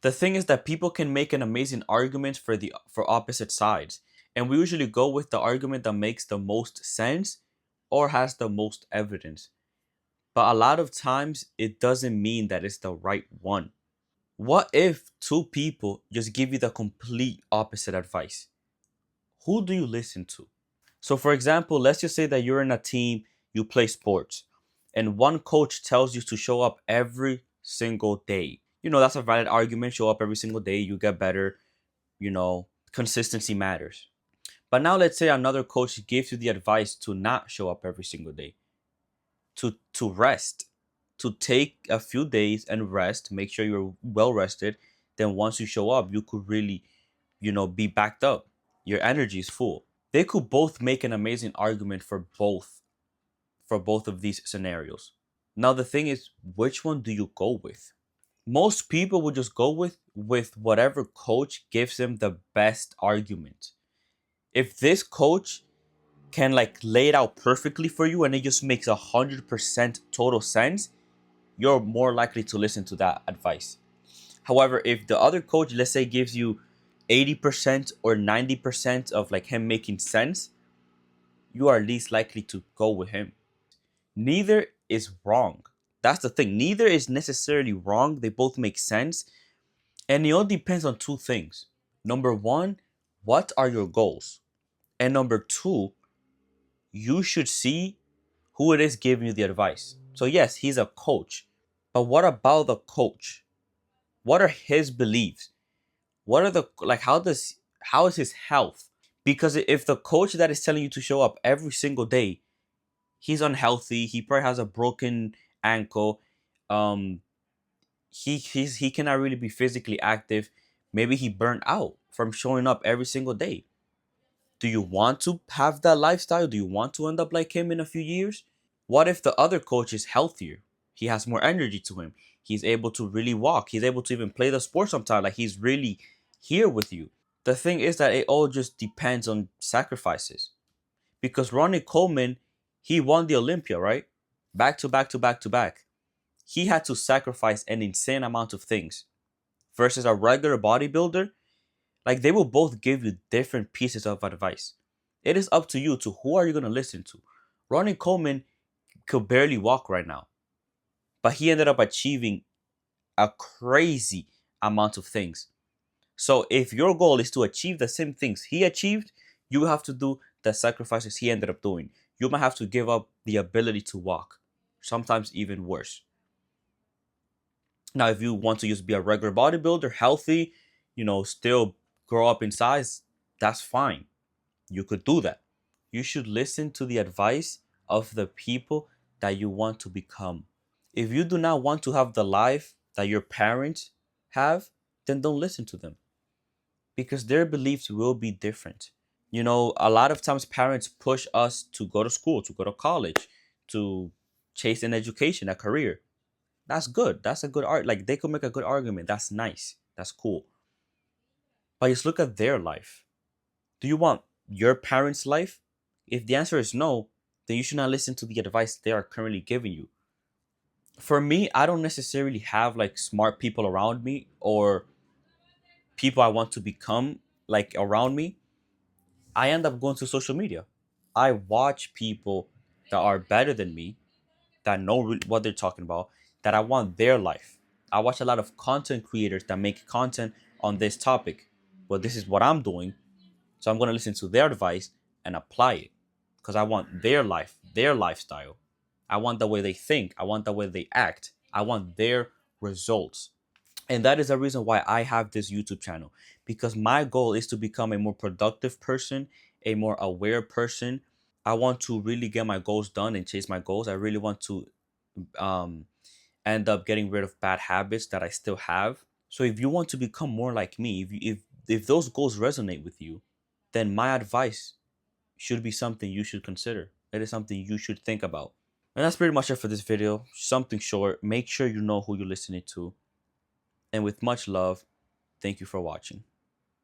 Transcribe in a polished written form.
The thing is that people can make an amazing argument for opposite sides, and we usually go with the argument that makes the most sense or has the most evidence. But a lot of times it doesn't mean that it's the right one. What if two people just give you the complete opposite advice? Who do you listen to? So, for example, let's just say that you're in a team, you play sports, and one coach tells you to show up every single day. That's a valid argument. Show up every single day, you get better. Consistency matters. But now let's say another coach gives you the advice to not show up every single day, to rest, to take a few days and rest, make sure you're well rested. Then once you show up, you could really, be backed up. Your energy is full. They could both make an amazing argument for both of these scenarios. Now the thing is, which one do you go with? Most people would just go with whatever coach gives them the best argument. If this coach can like lay it out perfectly for you and it just makes 100% total sense, you're more likely to listen to that advice. However, if the other coach, let's say, gives you 80% or 90% of like him making sense, you are least likely to go with him. Neither is wrong. That's the thing. Neither is necessarily wrong. They both make sense. And it all depends on two things. Number one, what are your goals? And number two, you should see who it is giving you the advice. So yes, he's a coach. But what about the coach? What are his beliefs? What are the like how is his health? Because if the coach that is telling you to show up every single day, he's unhealthy, he probably has a broken ankle, um he cannot really be physically active, maybe he burned out from showing up every single day. Do you want to have that lifestyle? Do you want to end up like him in a few years? What if the other coach is healthier? He has more energy to him. He's able to really walk. He's able to even play the sport sometimes. Like he's really here with you. The thing is that it all just depends on sacrifices. Because Ronnie Coleman, he won the Olympia, right? Back to back to back to back. He had to sacrifice an insane amount of things versus a regular bodybuilder. Like they will both give you different pieces of advice. It is up to you to who are you going to listen to. Ronnie Coleman could barely walk right now, but he ended up achieving a crazy amount of things. So if your goal is to achieve the same things he achieved, you have to do the sacrifices he ended up doing. You might have to give up the ability to walk, sometimes even worse. Now, if you want to just be a regular bodybuilder, healthy, still grow up in size, that's fine. You could do that. You should listen to the advice of the people that you want to become. If you do not want to have the life that your parents have, then don't listen to them because their beliefs will be different. A lot of times parents push us to go to school, to go to college, to chase an education, a career. That's good. That's a good art. Like they could make a good argument. That's nice. That's cool. But just look at their life. Do you want your parents' life? If the answer is no, then you should not listen to the advice they are currently giving you. For me, I don't necessarily have like smart people around me or people I want to become like around me. I end up going to social media. I watch people that are better than me, that know what they're talking about, that I want their life. I watch a lot of content creators that make content on this topic. Well, this is what I'm doing. So I'm going to listen to their advice and apply it because I want their life, their lifestyle. I want the way they think. I want the way they act. I want their results. And that is the reason why I have this YouTube channel, because my goal is to become a more productive person, a more aware person. I want to really get my goals done and chase my goals. I really want to um, end up getting rid of bad habits that I still have. So if you want to become more like me, if those goals resonate with you, then my advice should be something you should consider. It is something you should think about. And that's pretty much it for this video. Something short. Make sure you know who you're listening to. And with much love, thank you for watching.